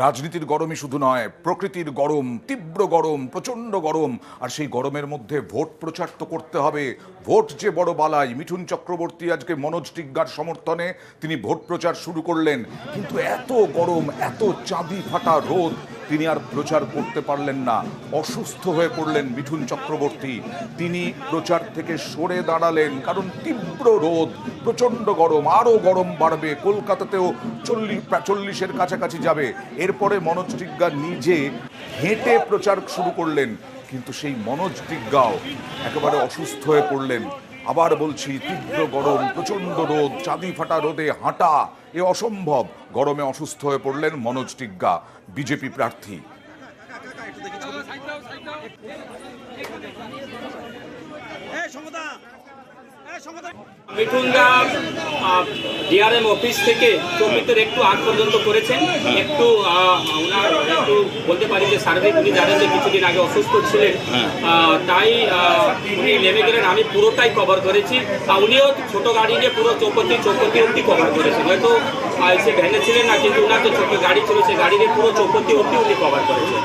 রাজনীতির গরমই শুধু নয়, প্রকৃতির গরম, তীব্র গরম, প্রচণ্ড গরম। আর সেই গরমের মধ্যে ভোট প্রচার তো করতে হবে। ভোট যে বড় বালাই। মিঠুন চক্রবর্তী আজকে মনোজ টিগ্গার সমর্থনে তিনি ভোট প্রচার শুরু করলেন, কিন্তু এত গরম, এত চাঁদি ফাটা রোদ, তিনি আর প্রচার করতে পারলেন না। অসুস্থ হয়ে পড়লেন মিঠুন চক্রবর্তী। তিনি প্রচার থেকে সরে দাঁড়ালেন, কারণ তীব্র রোদ, প্রচণ্ড গরম, আরও গরম বাড়বে। কলকাতাতেও 40-এর কাছাকাছি যাবে। এরপরে মনোজ টিগ্গা নিজে হেঁটে প্রচার শুরু করলেন, কিন্তু সেই মনোজ টিগ্গাও একেবারে অসুস্থ হয়ে পড়লেন। আবার বলছি, তীব্র গরম, প্রচণ্ড রোদ, চাঁদি ফাটা রোদে হাঁটা এ অসম্ভব। গরমে অসুস্থ হয়ে পড়লেন মনোজ টিগ্গা, বিজেপি প্রার্থী। মিঠুনদা ডিআরএম অফিস থেকে চৌকিতের একটু আগ পর্যন্ত করেছেন। একটু ওনার একটু বলতে পারি যে সার্বিক উনি জানেন যে কিছুদিন আগে অসুস্থ ছিলেন, তাই উনি নেমে গেলেন। আমি পুরোটাই কভার করেছি। উনিও ছোট গাড়ি নিয়ে পুরো চৌপতি অব্দি কভার করেছেন। হয়তো সে ভ্যানে ছিলেন না, কিন্তু ওনার যে ছোট গাড়ি ছিল সে গাড়ি নিয়ে পুরো চৌপতি অব্দি উনি কভার করেছেন।